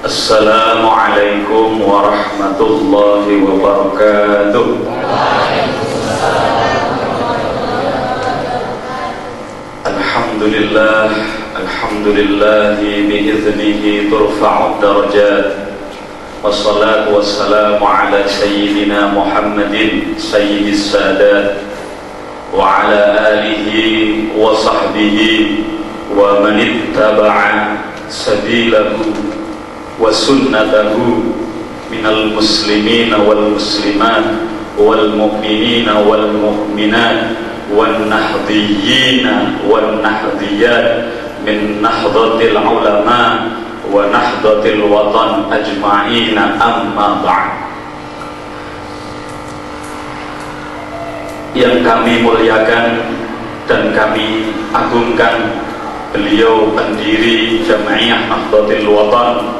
Assalamualaikum warahmatullahi wabarakatuh. Alhamdulillah, alhamdulillahi biiznihi turfa'ud darajat. Wassalatu wassalamu ala sayyidina Muhammadin sayyidis sadat wa ala alihi wa sahbihi wa man ittaba'a sabilahu wa sunnatahu minal muslimina wal muslimat wal mu'minina wal mu'minat wan nahdiyina wan nahdiyat min nahdatil ulama wa nahdatil watan ajma'ina amma ba'd. Yang kami muliakan dan kami agungkan, beliau pendiri Jamiah Nahdlatul Watan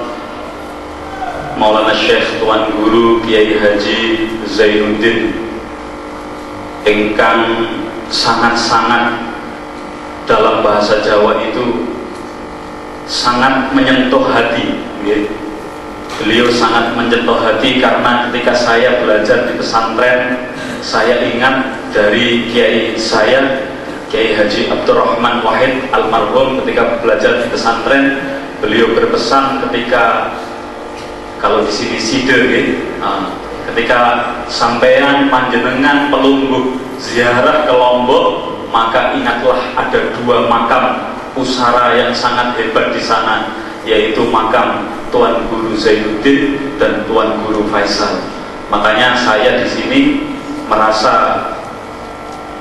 Maulana Syekh Tuan Guru Kiai Haji Zainuddin, ingkang sangat-sangat, dalam bahasa Jawa itu sangat menyentuh hati. Beliau sangat menyentuh hati karena ketika saya belajar di pesantren, saya ingat dari kiai saya, Kiai Haji Abdurrahman Wahid almarhum, ketika belajar di pesantren, beliau berpesan ketika, kalau di sini side, ketika sampean panjenengan pelungguh ziarah ke Lombok, maka ingatlah ada dua makam pusara yang sangat hebat di sana, yaitu makam Tuan Guru Zainuddin dan Tuan Guru Faisal. Makanya saya di sini merasa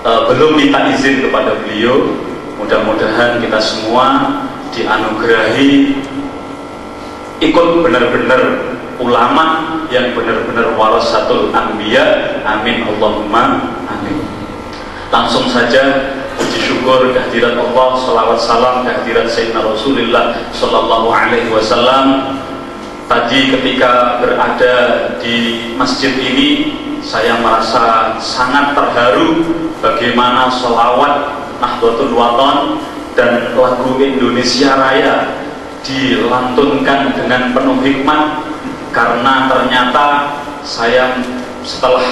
belum minta izin kepada beliau. Mudah-mudahan kita semua dianugerahi ikut benar-benar ulama yang benar-benar warasatul anbiya. Amin Allahumma amin. Langsung saja puji syukur kehadirat Allah, salawat salam kehadirat Sayyidina Rasulullah sallallahu alaihi wasallam. Tadi ketika berada di masjid ini, saya merasa sangat terharu bagaimana sholawat Nahdlatul Watan dan lagu Indonesia Raya dilantunkan dengan penuh hikmat, karena ternyata saya setelah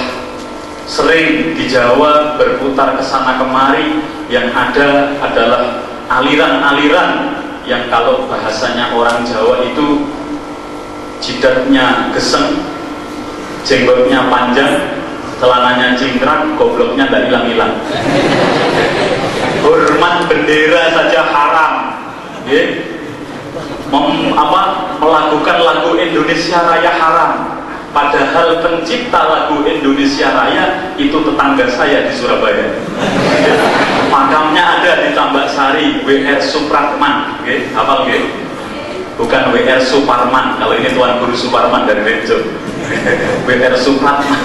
sering di Jawa berputar ke sana kemari, yang ada adalah aliran-aliran yang kalau bahasanya orang Jawa itu jidatnya geseng, jenggotnya panjang, celananya cingkrang, gobloknya tidak hilang-hilang. Hormat bendera saja haram, melakukan lagu Indonesia Raya haram. Padahal pencipta lagu Indonesia Raya itu tetangga saya di Surabaya. Makamnya ada di Tambak Sari, W.R. Supratman, hafal gitu? Bukan W.R. Suparman, kalau ini Tuan Guru Suparman dari Rejo. W.R. Supratman.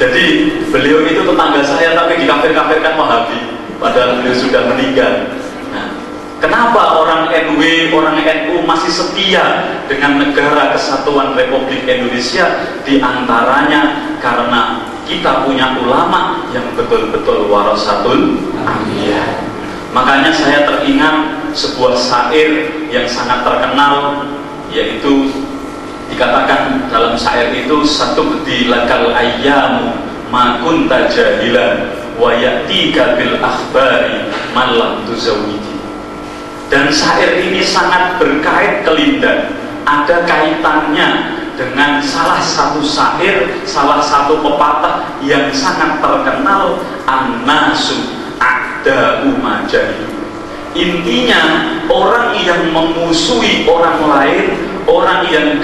Jadi beliau itu tetangga saya, tapi dikafir-kafirkan Wahabi, padahal beliau sudah meninggal. Nah, kenapa orang NW, orang NU masih setia dengan Negara Kesatuan Republik Indonesia? Di antaranya karena kita punya ulama yang betul-betul warasatul anbiya. Makanya saya teringat sebuah syair yang sangat terkenal, yaitu dikatakan dalam syair itu, satu bedilakal ayyamu ma kunta jahilan wa ya'tika bil akhbari man lam tuzawwidi. Dan syair ini sangat berkait kelindan, ada kaitannya dengan salah satu syair, salah satu pepatah yang sangat terkenal, an-nasu a'da'u ma jahilu. Intinya, orang yang memusuhi orang lain, orang yang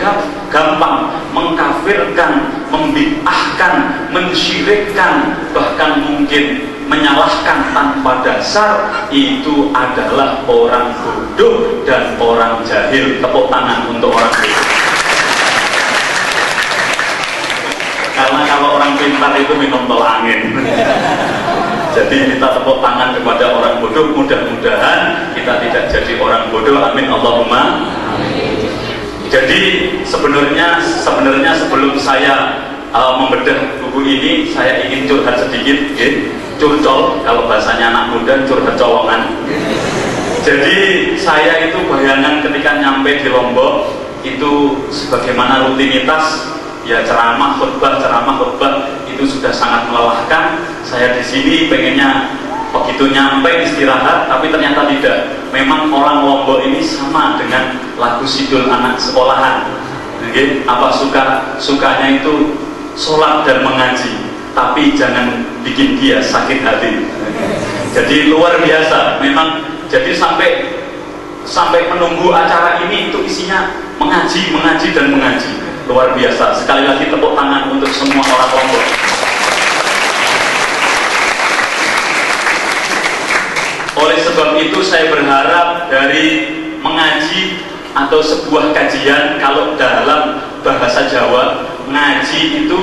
gampang mengkafirkan, membid'ahkan, mensyirikkan, bahkan mungkin menyalahkan tanpa dasar, itu adalah orang bodoh dan orang jahil. Tepuk tangan untuk orang bodoh. Karena kalau orang pintar itu minum tol angin. Jadi kita tepuk tangan kepada orang bodoh. Mudah-mudahan kita tidak jadi orang bodoh. Amin Allahumma amin. Jadi sebenarnya sebelum saya membedah buku ini, saya ingin curhat sedikit, curcol kalau bahasanya anak muda, curhat colongan. Jadi saya itu bayangan ketika nyampe di Lombok, itu sebagaimana rutinitas, ya ceramah khutbah itu sudah sangat melelahkan. Saya di sini pengennya begitu nyampe istirahat, tapi ternyata tidak. Memang orang Lombok ini sama dengan lagu Sidul anak sekolahan. Oke, apa sukanya itu sholat dan mengaji, tapi jangan bikin dia sakit hati. Jadi luar biasa memang. Jadi sampai menunggu acara ini itu isinya mengaji dan mengaji. Luar biasa. Sekali lagi tepuk tangan untuk semua orang Lombok. Oleh sebab itu saya berharap dari mengaji atau sebuah kajian, kalau dalam bahasa Jawa, ngaji itu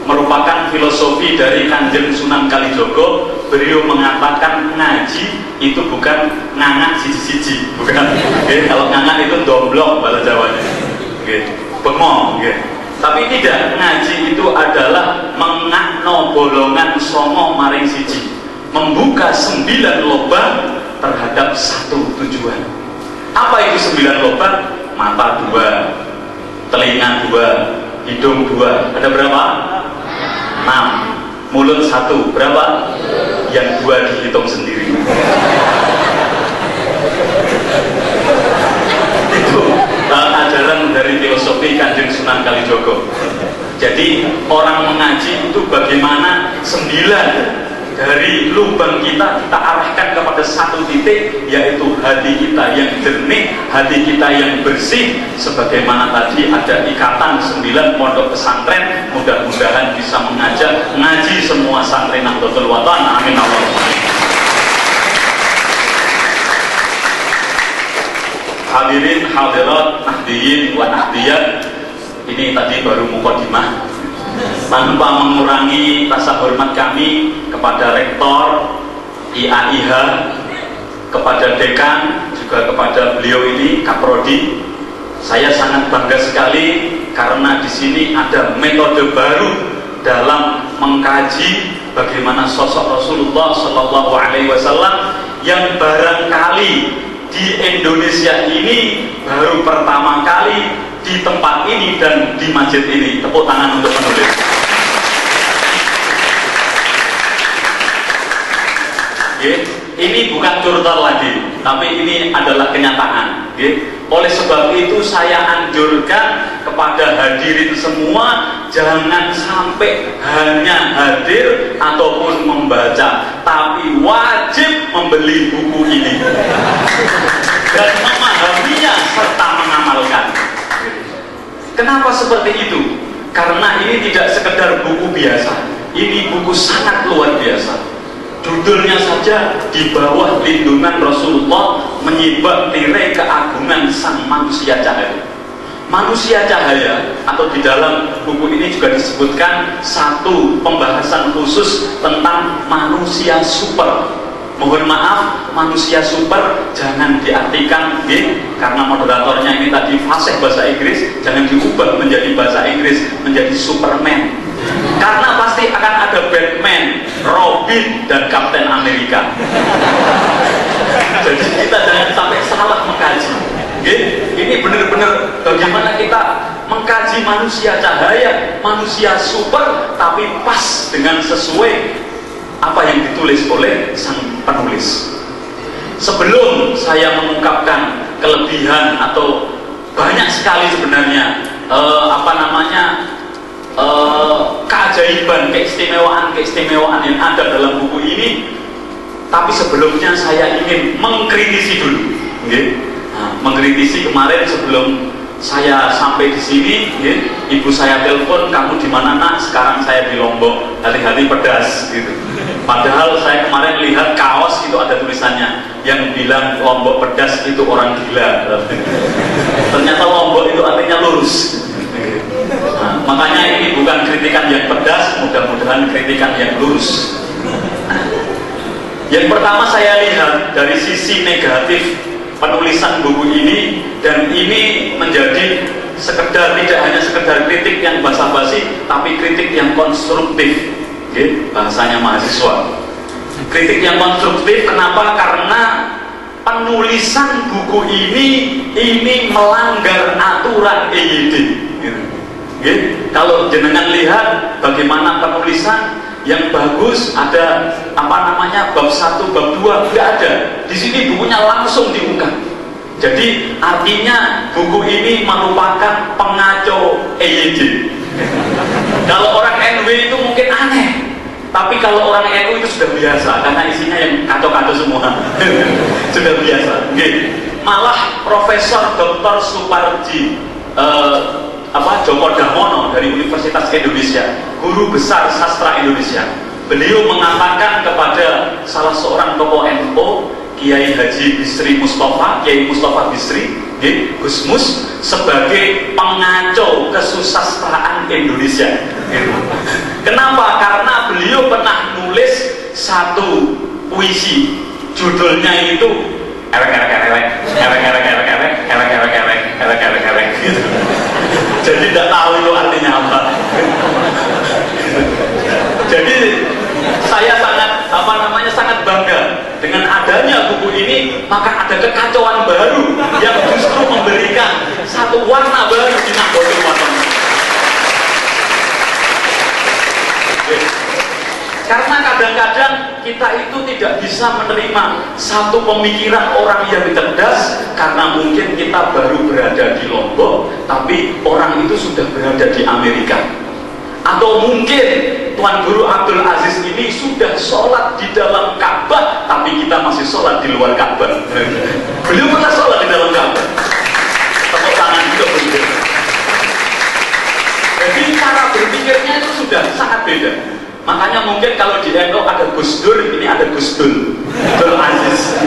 merupakan filosofi dari Kanjeng Sunan Kalijogo. Beliau mengatakan ngaji itu bukan ngangak siji-siji, bukan. Kalau ngangak itu domblong bahasa Jawanya, bengong. Tapi tidak, ngaji itu adalah mengakno bolongan songo maring siji, membuka 9 lubang terhadap satu tujuan. Apa itu 9 lubang? Mata 2, telinga 2, hidung 2. Ada berapa? 6. Mulut 1. Berapa? Yang 2 dihitung sendiri. Itu ajaran dari filosofi Kanjeng Sunan Kalijogo. Jadi orang mengaji itu bagaimana 9 dari lubang kita arahkan kepada satu titik, yaitu hati kita yang jernih, hati kita yang bersih. Sebagaimana tadi ada ikatan 9 pondok pesantren, mudah-mudahan bisa mengajak ngaji semua santri Nahdlatul Watan. Amin Allahumma. Hadirin hadirat nahdiyin wa nahdiyat, ini tadi baru mukadimah. Tanpa mengurangi rasa hormat kami kepada rektor IAIH, kepada dekan, juga kepada beliau ini Kaprodi. Saya sangat bangga sekali karena di sini ada metode baru dalam mengkaji bagaimana sosok Rasulullah Shallallahu Alaihi Wasallam yang barangkali di Indonesia ini baru pertama kali di tempat ini dan di masjid ini. Tepuk tangan untuk penulis. Ini bukan curtor lagi, tapi ini adalah kenyataan. Oleh sebab itu saya anjurkan kepada hadirin semua, jangan sampai hanya hadir ataupun membaca, tapi wajib membeli buku ini dan memahaminya serta mengamalkan. Kenapa seperti itu? Karena ini tidak sekedar buku biasa, ini buku sangat luar biasa. Judulnya saja, di bawah lindungan Rasulullah menyibak tirai keagungan sang manusia cahaya. Manusia cahaya, atau di dalam buku ini juga disebutkan satu pembahasan khusus tentang manusia super. Mohon maaf, manusia super jangan diartikan, karena moderatornya ini tadi fasih bahasa Inggris, jangan diubah menjadi bahasa Inggris, menjadi Superman. Karena pasti akan ada Batman, Robin, dan Kapten Amerika. Jadi kita jangan sampai salah mengkaji. Ini benar-benar bagaimana kita mengkaji manusia cahaya, manusia super, tapi pas dengan sesuai apa yang ditulis oleh sang penulis. Sebelum saya mengungkapkan kelebihan atau banyak sekali sebenarnya keajaiban, keistimewaan yang ada dalam buku ini, tapi sebelumnya saya ingin mengkritisi dulu. Mengkritisi kemarin sebelum saya sampai di sini, ibu saya telepon, kamu di mana nak? Sekarang saya di Lombok, hari-hari pedas gitu. Padahal saya kemarin lihat kaos itu ada tulisannya yang bilang Lombok pedas itu orang gila. Ternyata Lombok itu artinya lurus. Makanya ini bukan kritikan yang pedas, mudah-mudahan kritikan yang lurus. Yang pertama saya lihat dari sisi negatif penulisan buku ini, dan ini menjadi sekedar, tidak hanya sekedar kritik yang basa-basi, tapi kritik yang konstruktif. Bahasanya mahasiswa. Kritik yang konstruktif, kenapa? Karena penulisan buku ini melanggar aturan aturan EYD. Gitu. Kalau jenengan lihat bagaimana penulisan yang bagus, ada bab 1, bab 2, tidak ada. Di sini bukunya langsung diungkap. Jadi artinya buku ini merupakan pengaco EYD. Kalau orang NW itu mungkin aneh, tapi kalau orang NU itu sudah biasa karena isinya yang kacau-kacau semua. Sudah biasa. Malah Profesor Dr. Suparji Djoko Damono dari Universitas Indonesia, guru besar sastra Indonesia, beliau mengatakan kepada salah seorang tokoh NU, Kiai Haji Bisri Mustafa, Kiai Mustafa Bisri, Gusmus, sebagai pengaco kesusastraan Indonesia. Kenapa? Karena beliau pernah nulis satu puisi, judulnya itu gitu. Jadi tidak tahu itu artinya apa. Jadi saya sangat bangga dengan adanya buku ini, maka ada kekacauan baru yang justru memberikan satu warna baru di Nahdlatul Wathon. Karena kadang-kadang kita itu tidak bisa menerima satu pemikiran orang yang cerdas, karena mungkin kita baru berada di Lombok, tapi orang itu sudah berada di Amerika. Atau mungkin Tuan Guru Abdul Aziz ini sudah sholat di dalam Ka'bah, tapi kita masih sholat di luar Ka'bah. Beliau pernah sholat di dalam Ka'bah. Tepuk tangan juga begitu. Jadi cara berpikirnya itu sudah sangat beda. Makanya mungkin kalau di NU ada Gus Dur, ini ada Gus Dul, Abdul Aziz.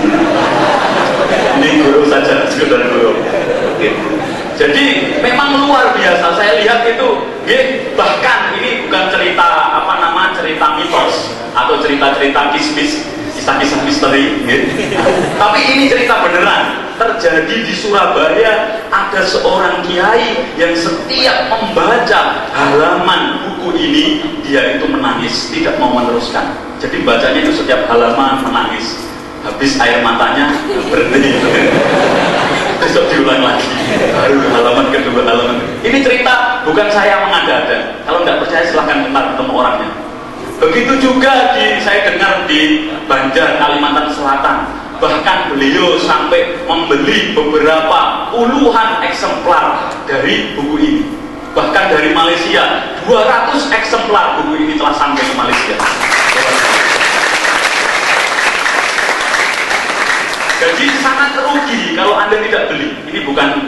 Ini guru saja, sekedar guru. Jadi memang luar biasa. Saya lihat itu, bahkan ini bukan cerita cerita mitos atau cerita-cerita kisah-kisah misteri. Tapi ini cerita beneran. Terjadi di Surabaya, ada seorang kiai yang setiap membaca halaman buku ini, dia itu menangis, tidak mau meneruskan. Jadi bacanya itu setiap halaman menangis, habis air matanya berhenti. Besok diulang lagi, baru halaman kedua, halaman kedua. Ini cerita bukan saya mengada-ada. Kalau nggak percaya silahkan ketemu orangnya. Begitu juga saya dengar di Banjar, Kalimantan Selatan. Bahkan beliau sampai membeli beberapa puluhan eksemplar dari buku ini. Bahkan dari Malaysia, 200 eksemplar buku ini telah sampai ke Malaysia. Jadi sangat rugi kalau Anda tidak beli. Ini bukan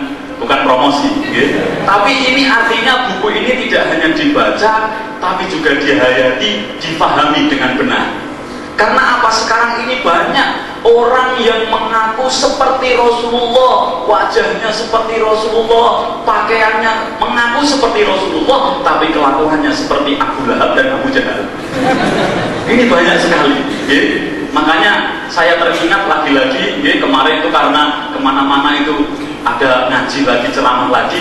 promosi, tapi ini artinya buku ini tidak hanya dibaca, tapi juga dihayati, difahami dengan benar. Karena apa? Sekarang ini banyak orang yang mengaku seperti Rasulullah, wajahnya seperti Rasulullah, pakaiannya mengaku seperti Rasulullah, tapi kelakuannya seperti Abu Lahab dan Abu Jahal. Ini banyak sekali. Makanya saya teringat lagi-lagi, kemarin itu karena kemana-mana itu ada ngaji lagi, ceramah lagi,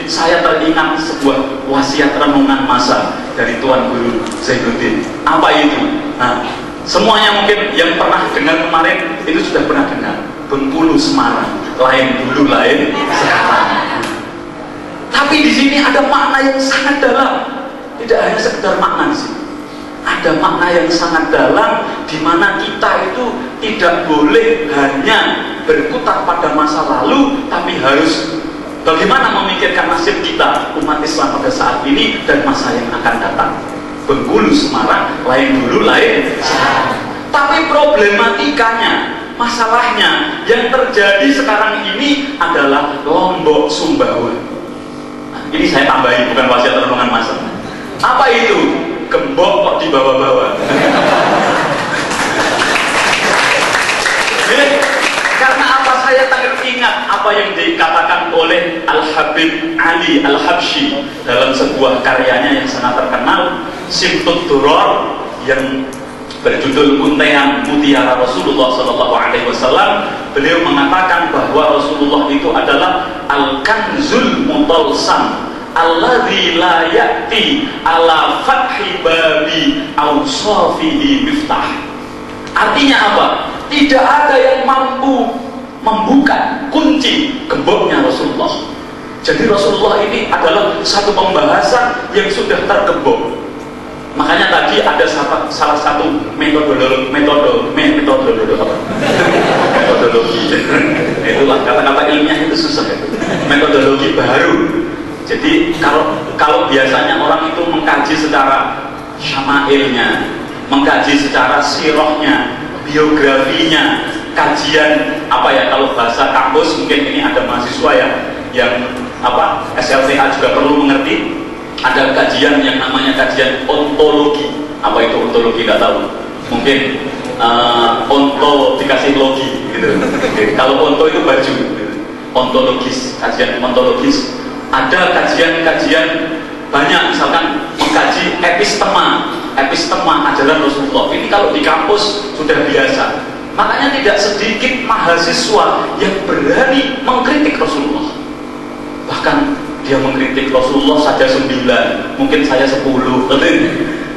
saya teringat sebuah wasiat renungan masa dari Tuan Guru Zainuddin. Apa itu? Nah, semuanya mungkin yang pernah dengar kemarin itu sudah pernah dengar. Bengkulu Semarang, lain dulu lain sekarang. Tapi di sini ada makna yang sangat dalam. Tidak hanya sekedar makna sih. Ada makna yang sangat dalam, di mana kita itu tidak boleh hanya berkutat pada masa lalu, tapi harus bagaimana memikirkan nasib kita umat Islam pada saat ini dan masa yang akan datang. Bengkulu Semarang, lain dulu lain sekarang. Tapi problematikanya, masalahnya yang terjadi sekarang ini adalah Lombok Sumbawa. Nah, ini saya tambahin, bukan wasiat renungan masa. Apa itu? Gembok kok dibawa-bawa. Karena apa? Saya teringat apa yang dikatakan oleh Al-Habib Ali Al-Habsyi dalam sebuah karyanya yang sangat terkenal, Simtud Duror, yang berjudul Untean Mutiara Rasulullah SAW. Beliau mengatakan bahwa Rasulullah itu adalah Al-Kanzul Mutalsam alladzi la ya'ti ala fathi babi awsafihi miftah. Artinya apa? Tidak ada yang mampu membuka kunci gemboknya Rasulullah. Jadi Rasulullah ini adalah satu pembahasan yang sudah tergembok. Makanya tadi ada salah satu metodologi itulah kata-kata ilmiah itu susah ya. Metodologi baru. Jadi kalau biasanya orang itu mengkaji secara syama'ilnya, mengkaji secara sirahnya, biografinya, kajian apa ya, kalau bahasa kampus mungkin ini ada mahasiswa ya yang SLTA juga perlu mengerti, ada kajian yang namanya kajian ontologi. Apa itu ontologi nggak tahu, mungkin onto dikasih logi gitu. Kalau onto itu baju gitu. Ontologis, kajian ontologis. Ada kajian-kajian banyak, misalkan mengkaji epistema ajaran Rasulullah. Ini kalau di kampus sudah biasa. Makanya tidak sedikit mahasiswa yang berani mengkritik Rasulullah. Bahkan dia mengkritik Rasulullah saja 9, mungkin saya 10.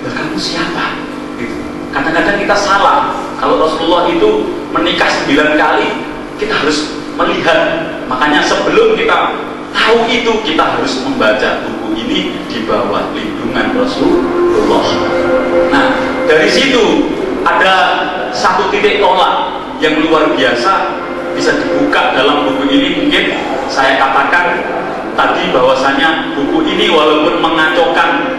Kamu siapa? Gitu. Kadang-kadang kita salah. Kalau Rasulullah itu menikah 9 kali, kita harus melihat. Makanya sebelum kita tahu itu, kita harus membaca buku ini di bawah lindungan Rasulullah. Nah, dari situ ada satu titik tolak yang luar biasa bisa dibuka dalam buku ini. Mungkin saya katakan tadi bahwasanya buku ini walaupun mengacaukan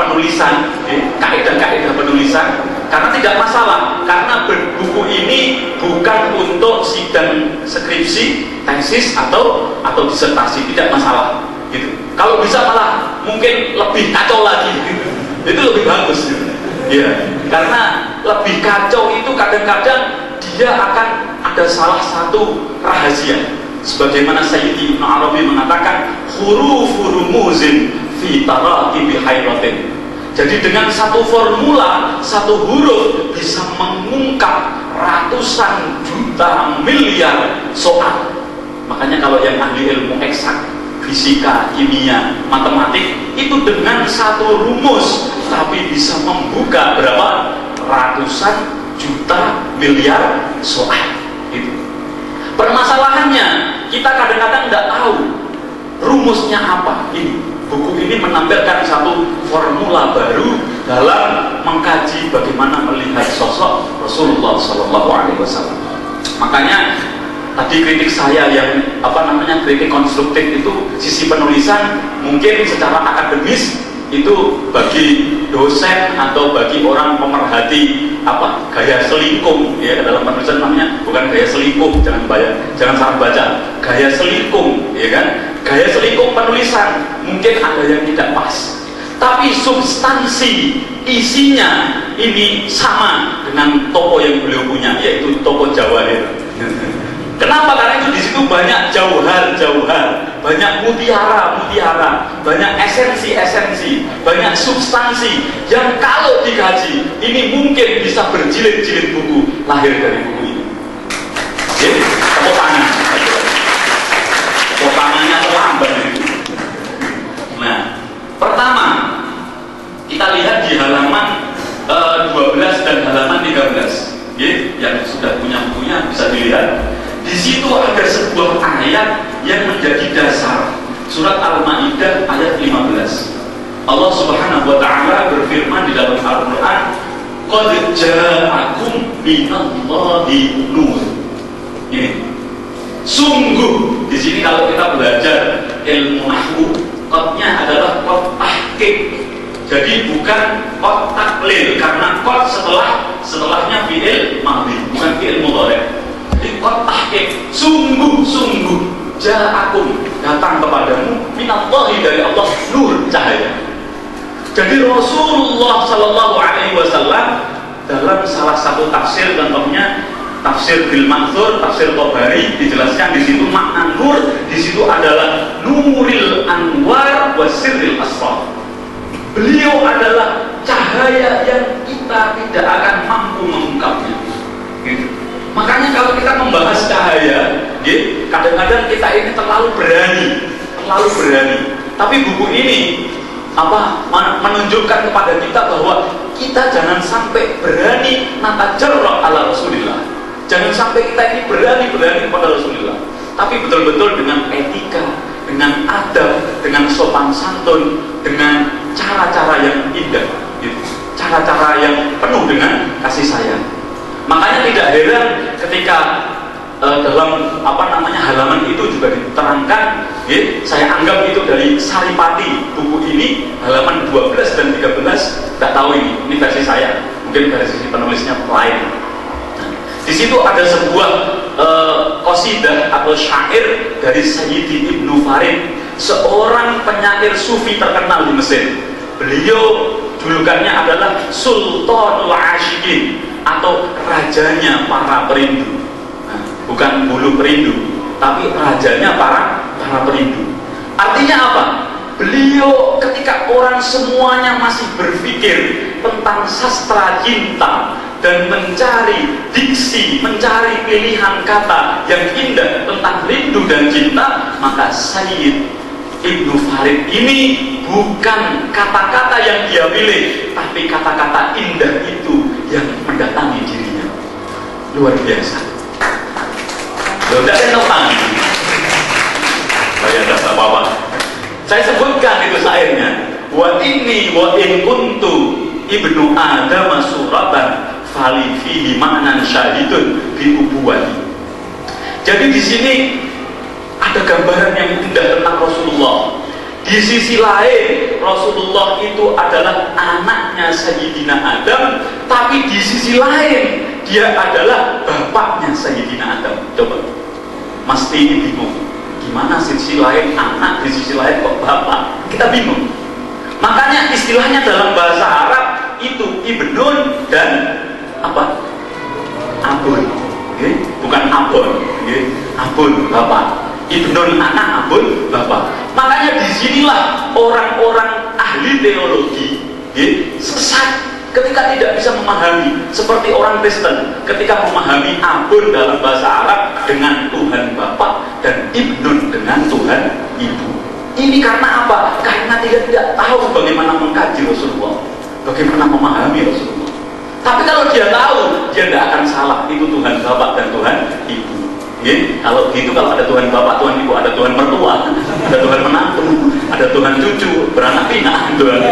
penulisan, kaidah-kaidah penulisan, karena tidak masalah, karena buku ini bukan untuk sidang skripsi, tesis atau disertasi, tidak masalah gitu. Kalau bisa malah mungkin lebih kacau lagi gitu. Itu lebih bagus gitu. Ya, karena lebih kacau itu kadang-kadang dia akan ada salah satu rahasia. Sebagaimana Sayyidi Ibn Arabi mengatakan, huruf rumuzin fi taraqibi hayratin. Jadi dengan satu formula, satu huruf bisa mengungkap ratusan juta miliar soal. Makanya kalau yang ahli ilmu eksak, fisika, kimia, matematik, itu dengan satu rumus tapi bisa membuka berapa ratusan juta miliar soal. Itu permasalahannya, kita kadang-kadang tidak tahu rumusnya apa. Ini buku ini menampilkan satu formula baru dalam mengkaji bagaimana melihat sosok Rasulullah SAW. Makanya tadi kritik saya yang kritik konstruktif itu sisi penulisan mungkin secara akademis itu bagi dosen atau bagi orang pemerhati gaya selingkuh ya, dalam penulisan namanya bukan gaya selingkuh, jangan salah baca, gaya selingkuh ya kan, gaya selingkuh penulisan mungkin ada yang tidak pas, tapi substansi isinya ini sama dengan toko yang beliau punya, yaitu toko Jawahir. Kenapa? Karena itu di situ banyak jauhar, banyak mutiara, banyak esensi, banyak substansi yang kalau dikaji ini mungkin bisa berjilid-jilid buku lahir dari buku ini. Jadi, tepuk tangannya terlambat itu. Nah, pertama kita lihat di halaman 12 dan halaman 13. Yang sudah punya bukunya bisa dilihat. Di situ ada sebuah ayat yang menjadi dasar. Surat Al-Maidah ayat 15. Allah Subhanahu wa taala berfirman di dalam Al-Qur'an, "Qad ja'akum minallahi nur." Ini sungguh, di sini kalau kita belajar ilmu nahwu, qadnya adalah qad tahqiq. Jadi bukan qad taklil, karena qad setelahnya fi'il madhi, bukan fi'il mudhari'. Qad tahqiq, sungguh ja'akum, datang kepadamu minallahi, dari Allah, nur, cahaya. Jadi Rasulullah sallallahu alaihi wasallam dalam salah satu tafsir, contohnya tafsir bil ma'thur, tafsir Tabari, dijelaskan di situ makna nur di situ adalah nuril anwar wa sirril asrar. Beliau adalah cahaya yang kita tidak akan mampu mengungkapnya. Gitu. Makanya kalau kita membahas cahaya, kadang-kadang kita ini terlalu berani. Tapi buku ini menunjukkan kepada kita bahwa kita jangan sampai berani nata jarrah ala Rasulillah. Jangan sampai kita ini berani kepada Rasulullah. Tapi betul-betul dengan etika, dengan sopan santun, dengan cara-cara yang indah, gitu. Cara-cara yang penuh dengan kasih sayang. Makanya tidak heran ketika dalam halaman itu juga diterangkan, saya anggap itu dari Saripati, buku ini halaman 12 dan 13, nggak tahu ini versi saya, mungkin versi penulisnya lain. Nah, di situ ada sebuah qasidah atau syair dari Sayyidi Ibnu Farid, seorang penyair sufi terkenal di Mesir. Beliau julukannya adalah Sultanul Asyikin, atau rajanya para perindu. Bukan bulu perindu, tapi rajanya para perindu. Artinya apa? Beliau ketika orang semuanya masih berpikir tentang sastra cinta dan mencari diksi, mencari pilihan kata yang indah tentang rindu dan cinta, maka Sayyid Ibnu Farid ini bukan kata-kata yang dia pilih, tapi kata-kata indah itu yang mendatangi dirinya. Luar biasa. Tidak ada nopang. Saya tidak apa-apa. Saya sebutkan itu syairnya. Wa inni wa in kuntu ibnu Adam suratan fali fihi ma'nan syahidun bi ubuwati. Jadi di sini ada gambaran yang indah tentang Rasulullah. Di sisi lain, Rasulullah itu adalah anaknya Sayyidina Adam, tapi di sisi lain dia adalah bapaknya Sayyidina Adam. Coba, Mas ini bingung, gimana sisi lain anak, di sisi lain kok bapak? Kita bingung. Makanya istilahnya dalam bahasa Arab itu ibnun dan apa? Abun, bukan abon, abun bapak. Ibnun anak, abun bapak. Makanya disinilah orang-orang ahli teologi sesat ketika tidak bisa memahami, seperti orang Kristen ketika memahami abun dalam bahasa Arab dengan Tuhan Bapa dan ibnun dengan Tuhan Ibu. Ini karena apa? Karena dia tidak tahu bagaimana mengkaji Rasulullah, bagaimana memahami Rasulullah. Tapi kalau dia tahu, dia tidak akan salah. Itu Tuhan Bapa dan Tuhan Ibu. Kalau gitu, kalau ada Tuhan Bapak, Tuhan Ibu, ada Tuhan mertua, ada Tuhan menantu, ada Tuhan cucu, beranak pinak, Tuhan.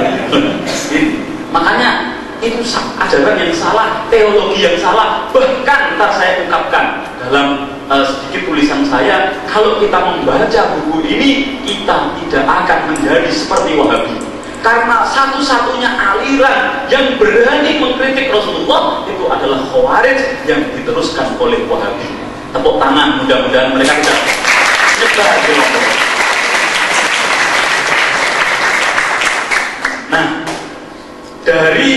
Makanya itu ajaran yang salah, teologi yang salah. Bahkan ntar saya ungkapkan dalam sedikit tulisan saya, kalau kita membaca buku ini, kita tidak akan menjadi seperti Wahabi. Karena satu-satunya aliran yang berani mengkritik Rasulullah itu adalah Khawarij yang diteruskan oleh Wahabi. Tepuk tangan, mudah-mudahan mereka tidak nyebar di Lombok. Nah, dari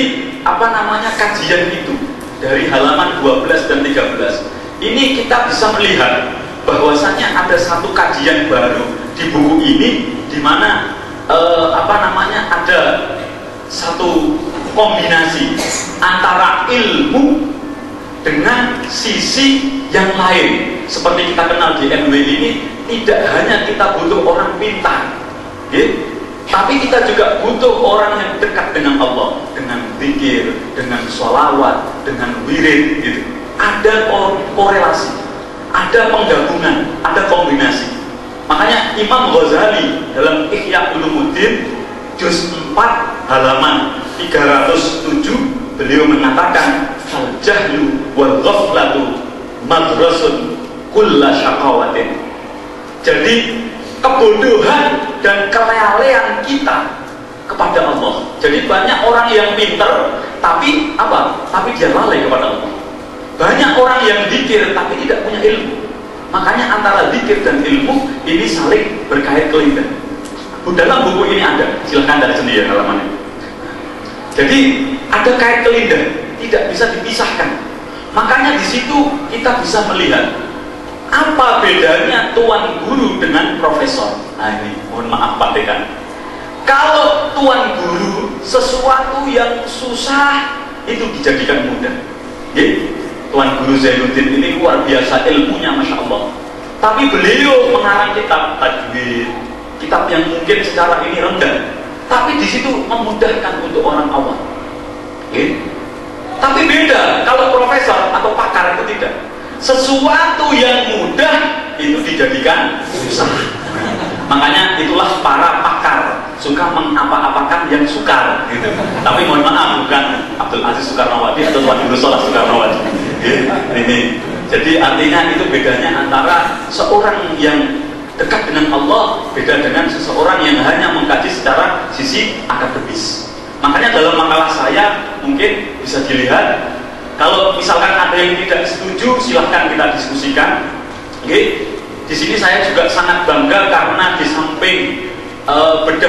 kajian itu, dari halaman 12 dan 13, ini kita bisa melihat bahwasanya ada satu kajian baru di buku ini, di mana ada satu kombinasi antara ilmu dengan sisi yang lain. Seperti kita kenal di NW ini, tidak hanya kita butuh orang pintar, tapi kita juga butuh orang yang dekat dengan Allah, dengan zikir, dengan sholawat, dengan wirid, gitu. Ada korelasi, ada penggabungan, ada kombinasi. Makanya Imam Ghazali dalam Ihya Ulumuddin juz 4 halaman 307 beliau mengatakan, fal jahlu wal ghaflatu madrasun kulla syaqawatin. Jadi kebodohan dan kelalean kita kepada Allah. Jadi banyak orang yang pintar tapi dia lalai kepada Allah. Banyak orang yang zikir tapi tidak punya ilmu. Makanya antara zikir dan ilmu ini saling berkait kelindan. Dalam buku ini ada, silahkan dari sendiri halamannya. Jadi ada kait kelindan, tidak bisa dipisahkan. Makanya di situ kita bisa melihat apa bedanya tuan guru dengan profesor. Nah ini, mohon maaf Pak Dekan. Kalau tuan guru, sesuatu yang susah itu dijadikan mudah. Tuan guru Zainuddin ini luar biasa ilmunya, Masya Allah. Tapi beliau mengarang kitab tajwid, kitab yang mungkin secara ini rendah, tapi di situ memudahkan untuk orang awam. Tapi beda kalau profesor atau pakar itu tidak. Sesuatu yang mudah itu dijadikan susah. Makanya itulah para pakar suka mengapa-apakan yang sukar gitu. Tapi mohon maaf, bukan Abdul Aziz Soekarnowati atau Tuan Guru Solah Soekarnowati ini. Jadi artinya itu bedanya antara seorang yang dekat dengan Allah beda dengan seseorang yang hanya mengkaji secara sisi akademis. Makanya dalam makalah saya mungkin bisa dilihat, kalau misalkan ada yang tidak setuju silahkan kita diskusikan. Di sini saya juga sangat bangga karena di samping